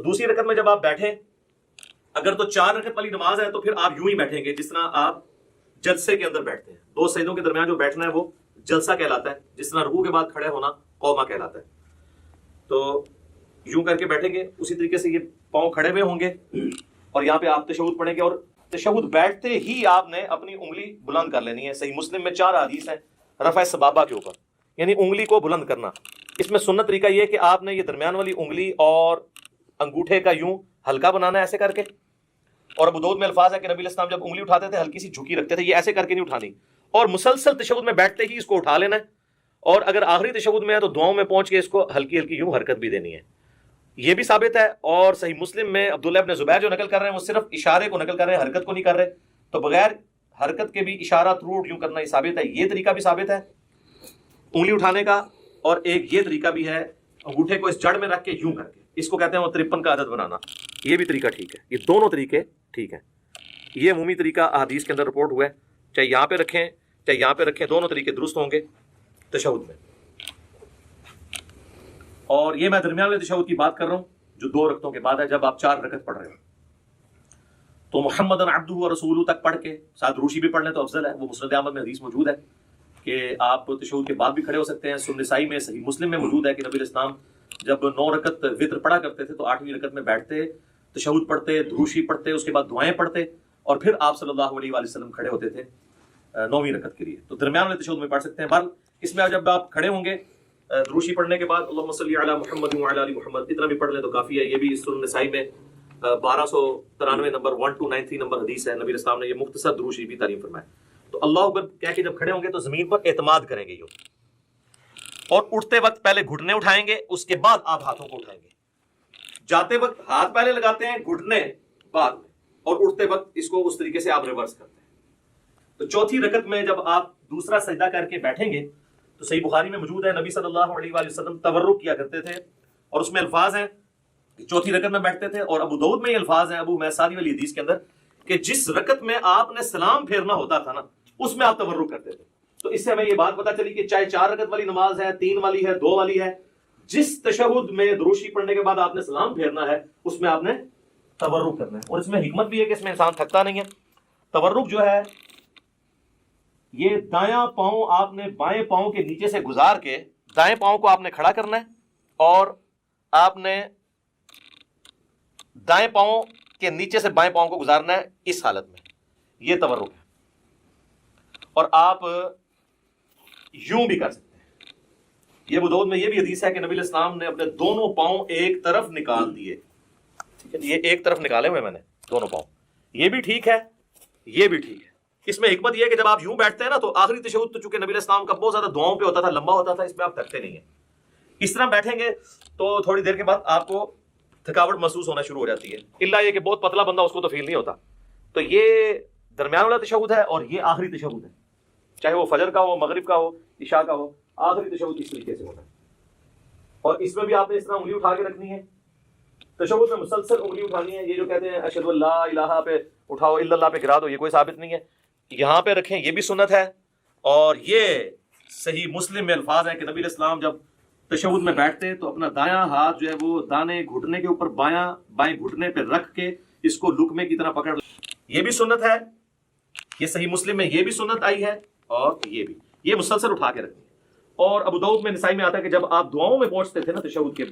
دوسری رکعت میں جب آپ بیٹھیں، اگر تو 4 رکعت والی نماز ہے تو پھر آپ یوں ہی بیٹھیں گے جس طرح آپ جلسے کے اندر بیٹھتے ہیں. 2 سجدوں کے درمیان جو بیٹھنا ہے وہ جلسہ کہلاتا ہے، جس طرح رکوع کے بعد کھڑے ہونا قوما کہلاتا ہے. تو یوں کر کے بیٹھیں گے، اسی طریقے سے یہ پاؤں کھڑے ہوئے ہوں گے اور یہاں پہ آپ تشہد پڑھیں گے، اور تشہد بیٹھتے ہی آپ نے اپنی انگلی بلند کر لینی ہے. صحیح مسلم میں 4 حدیث ہیں رفع سبابہ کے اوپر، یعنی انگلی کو بلند کرنا. اس میں سنت طریقہ یہ ہے کہ آپ نے یہ درمیان والی انگلی اور انگوٹھے کا یوں ہلکا بنانا ہے ایسے کر کے. اور ابو داؤد میں الفاظ ہے کہ نبی علیہ السلام جب انگلی اٹھاتے تھے ہلکی سی جھکی رکھتے تھے، یہ ایسے کر کے نہیں اٹھانی، اور مسلسل تشہد میں بیٹھتے ہی اس کو اٹھا لینا ہے. اور اگر آخری تشہد میں ہے تو دعاؤں میں پہنچ کے اس کو ہلکی ہلکی یوں حرکت بھی دینی ہے. یہ بھی ثابت ہے. اور صحیح مسلم میں عبداللہ ابن زبیر جو نقل کر رہے ہیں وہ صرف اشارے کو نقل کر رہے ہیں، حرکت کو نہیں کر رہے. تو بغیر حرکت کے بھی اشارہ تھرو یوں کرنا یہ ثابت ہے. یہ طریقہ بھی ثابت ہے انگلی اٹھانے کا، اور ایک یہ طریقہ بھی ہے انگوٹھے کو اس جڑ میں رکھ کے یوں کر کے، اس کو کہتے ہیں وہ 53 کا عدد بنانا. یہ بھی طریقہ ٹھیک ہے. یہ دونوں طریقے ٹھیک ہیں. یہ عمومی طریقہ احادیث کے اندر رپورٹ ہوا ہے، چاہے یہاں پہ رکھیں چاہے یہاں پہ رکھیں، دونوں طریقے درست ہوں گے تشہد میں. اور یہ میں درمیان والے تشہد کی بات کر رہا ہوں جو 2 رکعتوں کے بعد ہے. جب آپ 4 رکعت پڑھ رہے ہو تو محمد عبدہ و رسولہ تک پڑھ کے ساتھ روشی بھی پڑھ لیں تو افضل ہے. وہ مسند احمد میں حدیث موجود ہے کہ آپ تشہد کے بعد بھی کھڑے ہو سکتے ہیں. سنن نسائی میں، صحیح مسلم میں موجود ہے کہ نبی علیہ السلام جب 9 رکعت وتر پڑھا کرتے تھے تو 8ویں رکعت میں بیٹھتے، تشہد پڑھتے، دروشی پڑھتے، اس کے بعد دعائیں پڑھتے، اور پھر آپ صلی اللہ علیہ وآلہ وسلم کھڑے ہوتے تھے 9ویں رکعت کے لیے. تو درمیان والے تشہد میں پڑھ سکتے ہیں. بہرحال اس میں جب آپ کھڑے ہوں گے دروشی پڑھنے کے بعد اللہم صلی علی محمد وعلی آل محمد اتنا بھی پڑھ لیں تو کافی ہے. یہ بھی سنن نسائی میں 1293 نمبر 1293 نمبر حدیث ہے. نبی علیہ السلام نے یہ مختصر دروشی بھی تعلیم فرمایا. تو اللہ اکبر کہہ کے جب کھڑے ہوں گے تو زمین پر اعتماد کریں گے یوں، اور اٹھتے وقت پہلے گھٹنے اٹھائیں گے، اس کے بعد آپ ہاتھوں کو اٹھائیں گے. جاتے وقت ہاتھ پہلے لگاتے ہیں، گھٹنے بعد میں، اور اٹھتے وقت اس کو اس طریقے سے آپ ریورس کرتے ہیں. تو چوتھی رکعت میں جب آپ دوسرا سجدہ کر کے بیٹھیں گے تو صحیح بخاری میں موجود ہے نبی صلی اللہ علیہ وآلہ وسلم تورک کیا کرتے تھے، اور اس میں الفاظ ہیں کہ چوتھی رکعت میں بیٹھتے تھے. اور ابو داؤد میں یہ الفاظ ہیں ابو میساری والی حدیث کے اندر کہ جس رکعت میں آپ نے سلام پھیرنا ہوتا تھا نا اس میں آپ تورک کرتے تھے. تو اس سے ہمیں یہ بات پتہ چلی کہ چاہے 4 رکعت والی نماز ہے، 3 والی ہے، 2 والی ہے، جس تشہد میں دروشی پڑھنے کے بعد آپ نے سلام پھیرنا ہے اس میں آپ نے تورک کرنا ہے. اور اس میں حکمت بھی ہے کہ اس میں انسان تھکتا نہیں ہے. تورک جو ہے یہ دایاں پاؤں آپ نے بائیں پاؤں کے نیچے سے گزار کے دائیں پاؤں کو آپ نے کھڑا کرنا ہے، اور آپ نے دائیں پاؤں کے نیچے سے بائیں پاؤں کو گزارنا ہے اس حالت میں. یہ تورک ہے. اور آپ یوں بھی کر سکتے ہیں. یہ ابو داؤد میں یہ بھی حدیث ہے کہ نبی علیہ السلام نے اپنے دونوں پاؤں ایک طرف نکال دیے. یہ ایک طرف نکالے ہوئے میں نے دونوں پاؤں. یہ بھی ٹھیک ہے، یہ بھی ٹھیک ہے. اس میں حکمت یہ ہے کہ جب آپ یوں بیٹھتے ہیں نا تو آخری تشہد تو چونکہ نبی علیہ السلام کا بہت زیادہ دعاؤں پہ ہوتا تھا، لمبا ہوتا تھا، اس میں آپ تھکتے نہیں ہیں. اس طرح بیٹھیں گے تو تھوڑی دیر کے بعد آپ کو تھکاوٹ محسوس ہونا شروع ہو جاتی ہے، الا یہ کہ بہت پتلا بندہ اس کو تو فیل نہیں ہوتا. تو یہ درمیان والا تشہد ہے اور یہ آخری تشہد ہے، چاہے وہ فجر کا ہو، مغرب کا ہو، عشاء کا ہو، آخری تشہد اس طریقے سے ہوتا ہے. اور اس میں بھی آپ نے اس طرح انگلی اٹھا کے رکھنی ہے. تشہد میں مسلسل انگلی اٹھانی ہے. یہ جو کہتے ہیں اشہد ان لا الہ پہ اٹھاؤ، الا اللہ پہ گرا دو، یہ کوئی ثابت نہیں ہے. یہاں پہ رکھیں، یہ بھی سنت ہے. اور یہ صحیح مسلم میں الفاظ ہیں کہ نبی علیہ السلام جب تشہد میں بیٹھتے تو اپنا دایاں ہاتھ جو ہے وہ دانے گھٹنے کے اوپر بائیں گھٹنے پہ رکھ کے اس کو لقمے کی طرح پکڑ. یہ بھی سنت ہے. یہ صحیح مسلم میں یہ بھی سنت آئی ہے، اور یہ بھی، یہ مسلسل اٹھا کے رکھیں. اور ابو داؤد میں، نسائی میں آتا ہے کہ جب آپ دعاؤں میں پہنچتے تھے نا تشہد کے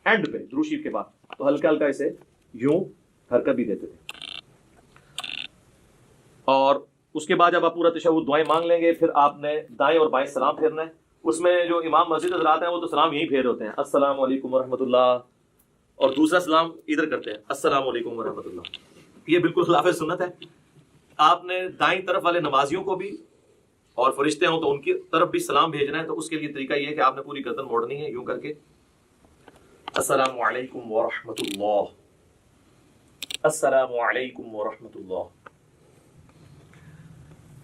اینڈ پہ دروشی کے بعد تو ہلکا ہلکا اسے یوں حرکت بھی دیتے تھے. اور اس کے بعد جب آپ پورا تشہد دعائیں مانگ لیں گے پھر آپ نے دائیں اور بائیں سلام پھیرنا ہے. اس میں جو امام مسجد حضرات ہیں وہ تو سلام یہیں پھیر ہوتے ہیں، السلام علیکم ورحمۃ اللہ، اور دوسرا سلام ادھر کرتے ہیں، السلام علیکم ورحمۃ اللہ. یہ بالکل خلاف سنت ہے. آپ نے دائیں طرف والے نمازیوں کو بھی، اور فرشتے ہوں تو ان کی طرف بھی سلام بھیجنا ہے. تو اس کے لیے طریقہ یہ ہے کہ آپ نے پوری گردن موڑنی ہے یوں کر کے، السلام علیکم ورحمۃ اللہ، السلام علیکم ورحمۃ اللہ.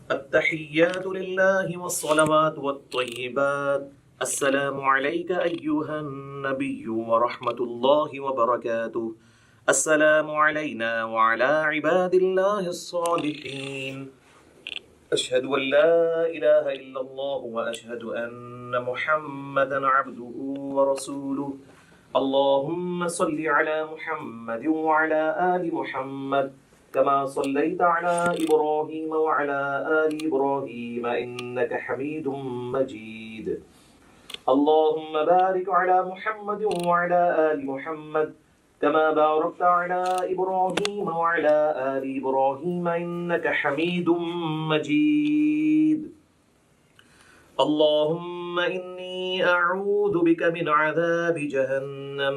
التحیات للہ والصلوات والطیبات، السلام علیک ایہا النبی ورحمۃ اللہ وبرکاتہ، السلام علینا وعلی عباد اللہ الصالحین، اشہد ان لا الہ الا اللہ واشہد ان محمدا عبدہ ورسولہ، اللهم صل على محمد وعلى آل محمد كما صليت على إبراهيم وعلى آل إبراهيم إنك حميد مجيد. اللهم بارك على محمد وعلى آل محمد كما باركت على إبراهيم وعلى آل إبراهيم إنك حميد مجيد. اللهم إني أعوذ بك من عذاب جهنم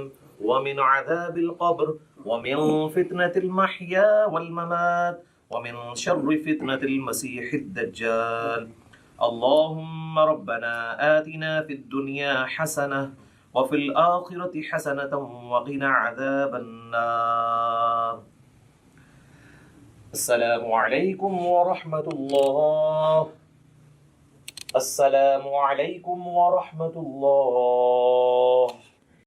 ومن عذاب القبر ومن فتنة المحيا والممات ومن شر فتنة المسيح الدجال. اللهم ربنا آتنا في الدنيا حسنة وفي الآخرة حسنة وقنا عذاب النار. السلام عليكم ورحمة الله. السلام علیکم ورحمۃ اللہ.